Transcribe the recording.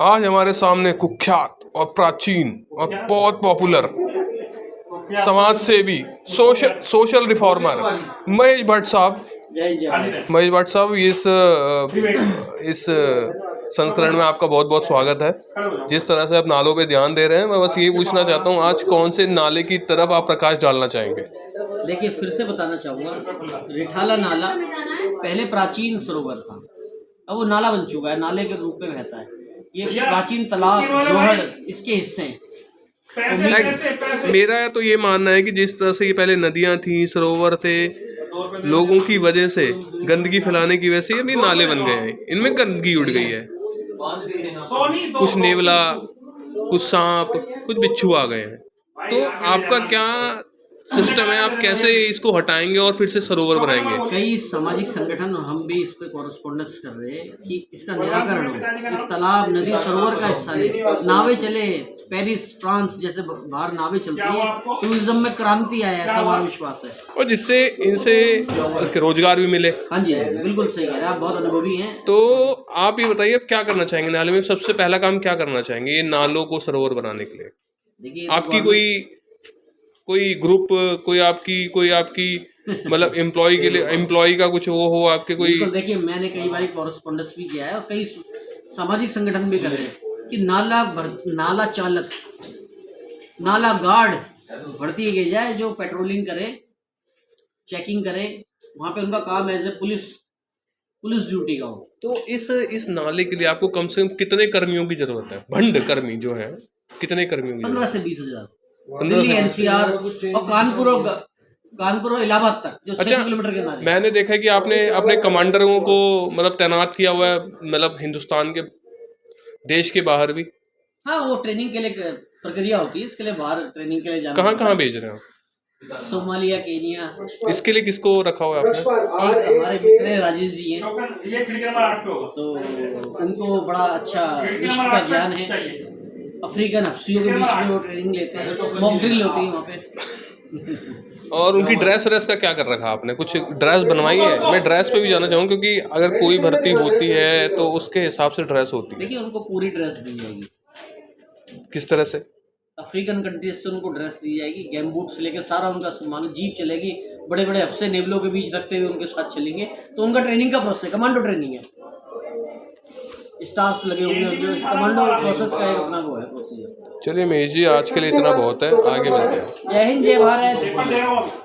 आज हमारे सामने कुख्यात और प्राचीन और बहुत पॉपुलर समाज सेवी सोशल रिफॉर्मर महेश भट्ट साहब। जय जय। महेश भट्ट साहब, इस संस्करण में आपका बहुत बहुत स्वागत है। जिस तरह से आप नालों पे ध्यान दे रहे हैं, मैं बस यही पूछना चाहता हूँ, आज कौन से नाले की तरफ आप प्रकाश डालना चाहेंगे? देखिए, फिर से बताना चाहूँगा, रिठाला नाला पहले प्राचीन सरोवर था, अब वो नाला बन चुका है, नाले के रूप में बहता है। ये प्राचीन तालाब जोहड़ इसके हिस्से हैं। मेरा तो ये मानना है कि जिस तरह से ये पहले नदियां थी, सरोवर थे, लोगों की वजह से, गंदगी फैलाने की वजह से ये नाले बन गए हैं, इनमें गंदगी उड़ गई है। कुछ नेवला, कुछ सांप, कुछ बिच्छू आ गए हैं। तो आपका क्या सिस्टम है? आप कैसे इसको हटाएंगे और फिर से सरोवर बनाएंगे? कई सामाजिक संगठन और हम भी इस पे कॉरेस्पॉन्डेंस कर रहे हैं कि इसका निराकरण हो। तालाब, नदी, सरोवर का हिस्सा ले, नावे चले, पेरिस, फ्रांस जैसे बाहर नावे चलती है, टूरिज्म में क्रांति आया, ऐसा हमारा विश्वास है। और जिससे इनसे रोजगार भी मिले। हाँ जी, बिल्कुल सही कह रहे हैं आप, बहुत अनुभवी हैं। तो आप ये बताइए, अब क्या करना चाहेंगे नाले में? सबसे पहला काम क्या करना चाहेंगे ये नालों को सरोवर बनाने के लिए? देखिए, आपकी कोई ग्रुप, कोई आपकी मतलब एम्प्लॉय का कुछ वो हो आपके कोई? देखिए, मैंने कई बार कॉरेस्पॉन्डेंस भी किया है और कई सामाजिक संगठन भी कर रहे हैं कि नाला चालक, नाला गार्ड भर्ती की जाए, जो पेट्रोलिंग करे, चेकिंग करे, वहाँ पे उनका काम एज ए पुलिस ड्यूटी का हो। तो इस नाले के लिए आपको कम से कम कितने कर्मियों की जरूरत है? भंड कर्मी जो है, कितने कर्मियों की? 15 से 20 हजार। दिल्ली, एनसीआर और कानपुर और इलाहाबाद तक, जो 600 किलोमीटर के नाले। मैंने देखा है कि आपने अपने कमांडरों को मतलब तैनात किया हुआ है, मतलब हिंदुस्तान के, देश के बाहर भी। हाँ, वो ट्रेनिंग के लिए प्रक्रिया होती है, इसके लिए बाहर ट्रेनिंग के लिए जाना। कहाँ भेज रहे हैं आप? Somalia, Kenya. इसके लिए किसको रखा हुआ है आपने? एक हमारे मित्र हैं, राजेश जी हैं, तो उनको बड़ा अच्छा विश्व का ज्ञान है। अफ्रीकन हफ्सियों के बीच में वो ट्रेनिंग लेते हैं, मॉक ड्रिल होती है वहाँ पे। और उनकी ड्रेस का क्या कर रखा आपने? कुछ ड्रेस बनवाई है? मैं ड्रेस पे भी जाना चाहूँ, क्योंकि अगर कोई भर्ती होती है तो उसके हिसाब से ड्रेस होती है। देखिए, उनको पूरी ड्रेस दी जाएगी। किस तरह से? अफ्रीकन कंट्रीज से उनको ड्रेस दी जाएगी, गेम बूट से लेकर सारा उनका सामान, जीप चलेगी, बड़े बड़े हफ्से नेवलों के बीच रखते हुए उनके साथ चलेंगे। तो उनका ट्रेनिंग का प्रोसेस, कमांडो ट्रेनिंग है, स्टार्स लगे होंगे, कमांडो प्रोसेस का एक अपना वो है प्रोसीजर। चलिए महेश जी, आज के लिए इतना बहुत है, आगे मिलते हैं। जय हिंद, जय भारत।